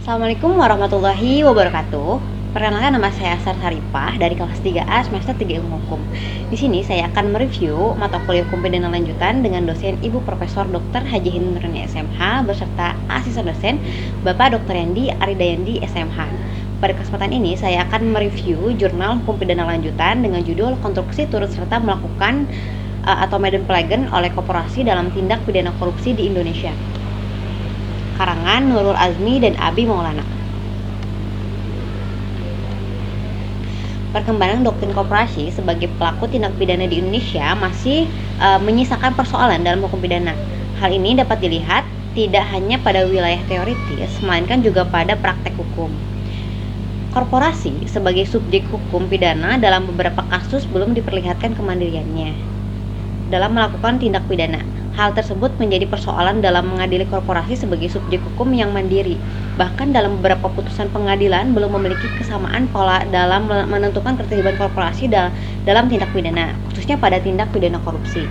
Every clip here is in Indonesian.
Assalamualaikum warahmatullahi wabarakatuh. Perkenalkan, nama saya Asar Saripah dari kelas 3A semester 3 Ilmu Hukum. Di sini saya akan mereview mata kuliah hukum pidana lanjutan dengan dosen Ibu Profesor Dr. Haji Hindurani SMH beserta asisten dosen Bapak Dr. Yandi Aridayandi SMH. Pada kesempatan ini saya akan mereview jurnal hukum pidana lanjutan dengan judul Konstruksi turut serta melakukan atau Medenplegen oleh korporasi dalam tindak pidana korupsi di Indonesia. Karangan Nurul Azmi dan Abi Maulana. Perkembangan doktrin korporasi sebagai pelaku tindak pidana di Indonesia masih menyisakan persoalan dalam hukum pidana. Hal ini dapat dilihat tidak hanya pada wilayah teoritis, melainkan juga pada praktek hukum. Korporasi sebagai subjek hukum pidana dalam beberapa kasus belum diperlihatkan kemandiriannya dalam melakukan tindak pidana. Hal tersebut menjadi persoalan dalam mengadili korporasi sebagai subjek hukum yang mandiri. Bahkan dalam beberapa putusan pengadilan belum memiliki kesamaan pola dalam menentukan keterlibatan korporasi dalam tindak pidana, khususnya pada tindak pidana korupsi.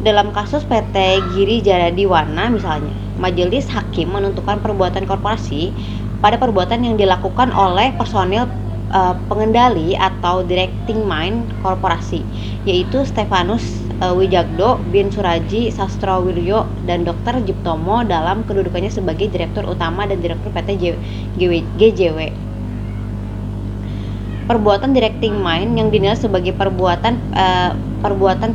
Dalam kasus PT Giri Jaradi Wana misalnya, majelis hakim menentukan perbuatan korporasi pada perbuatan yang dilakukan oleh personil pengendali atau directing mind korporasi, yaitu Stefanus Wijagdo bin Suraji Sastrawiryo dan Dr. Jiptomo dalam kedudukannya sebagai Direktur Utama dan Direktur PT GJW. Perbuatan directing mind yang dinilai sebagai perbuatan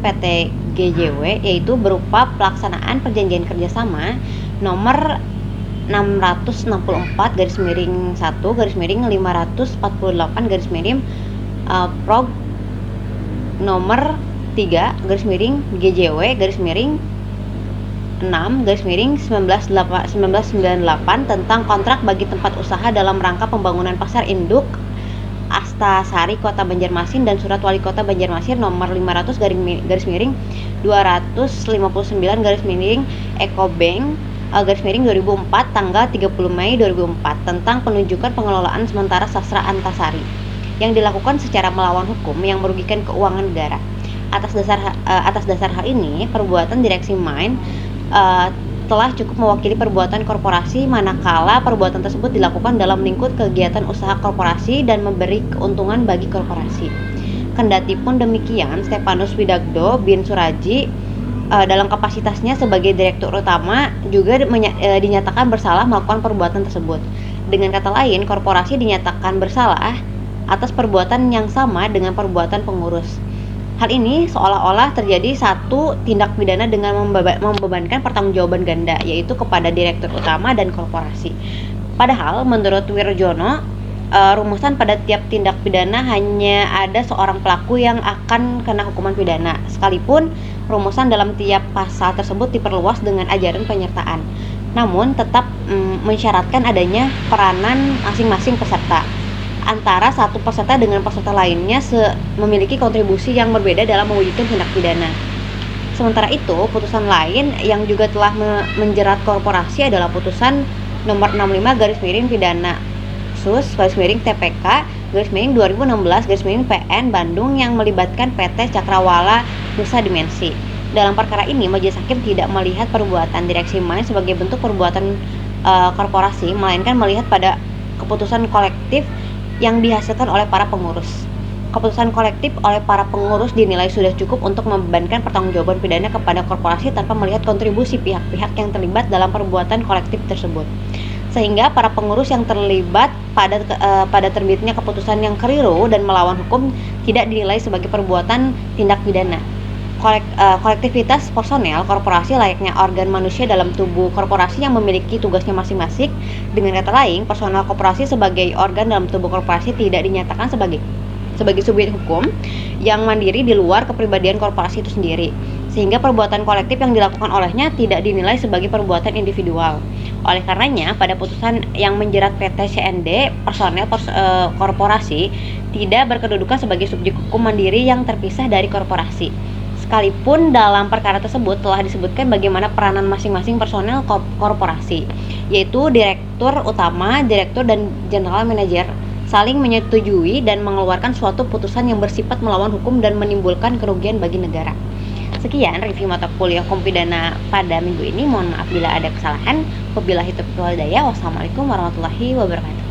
PT GJW yaitu berupa pelaksanaan perjanjian kerjasama nomor 664/1/548 prog nomor 3/GJW/6/1998 tentang kontrak bagi tempat usaha dalam rangka pembangunan pasar induk Astasari Kota Banjarmasin dan Surat Wali Kota Banjarmasin nomor 500/259/Ekobank /2004 tanggal 30 Mei 2004 tentang penunjukan pengelolaan sementara Sastra Antasari yang dilakukan secara melawan hukum yang merugikan keuangan negara. Atas dasar hal ini, perbuatan direksi Mind telah cukup mewakili perbuatan korporasi manakala perbuatan tersebut dilakukan dalam lingkup kegiatan usaha korporasi dan memberi keuntungan bagi korporasi. Kendati pun demikian, Stefanus Wijagdo bin Suraji dalam kapasitasnya sebagai Direktur Utama juga dinyatakan bersalah melakukan perbuatan tersebut. Dengan kata lain, korporasi dinyatakan bersalah atas perbuatan yang sama dengan perbuatan pengurus. Hal ini seolah-olah terjadi satu tindak pidana dengan membebankan pertanggungjawaban ganda, yaitu kepada Direktur Utama dan korporasi. Padahal menurut Wirjono, rumusan pada tiap tindak pidana hanya ada seorang pelaku yang akan kena hukuman pidana, sekalipun rumusan dalam tiap pasal tersebut diperluas dengan ajaran penyertaan, namun tetap mensyaratkan adanya peranan masing-masing peserta. Antara satu peserta dengan peserta lainnya memiliki kontribusi yang berbeda dalam mewujudkan tindak pidana. Sementara itu, putusan lain yang juga telah menjerat korporasi adalah putusan nomor 65/pidana TPK /2016/PN Bandung yang melibatkan PT Cakrawala Nusa Dimensi. Dalam perkara ini, majelis hakim tidak melihat perbuatan direksi Mind sebagai bentuk perbuatan korporasi, melainkan melihat pada keputusan kolektif yang dihasilkan oleh para pengurus. Keputusan kolektif oleh para pengurus dinilai sudah cukup untuk membebankan pertanggungjawaban pidana kepada korporasi tanpa melihat kontribusi pihak-pihak yang terlibat dalam perbuatan kolektif tersebut. Sehingga para pengurus yang terlibat pada terbitnya keputusan yang keliru dan melawan hukum tidak dinilai sebagai perbuatan tindak pidana. Kolektivitas personel korporasi layaknya organ manusia dalam tubuh korporasi yang memiliki tugasnya masing-masing. Dengan kata lain, personel korporasi sebagai organ dalam tubuh korporasi tidak dinyatakan sebagai subjek hukum yang mandiri di luar kepribadian korporasi itu sendiri, sehingga perbuatan kolektif yang dilakukan olehnya tidak dinilai sebagai perbuatan individual. Oleh karenanya, pada putusan yang menjerat PT CND, personel korporasi tidak berkedudukan sebagai subjek hukum mandiri yang terpisah dari korporasi. Sekalipun dalam perkara tersebut telah disebutkan bagaimana peranan masing-masing personel korporasi, yaitu Direktur Utama, Direktur, dan General Manager saling menyetujui dan mengeluarkan suatu putusan yang bersifat melawan hukum dan menimbulkan kerugian bagi negara. Sekian review mata kuliah hukum pidana pada minggu ini. Mohon maaf bila ada kesalahan. Wabillahi taufiq wal hidayah. Wassalamualaikum warahmatullahi wabarakatuh.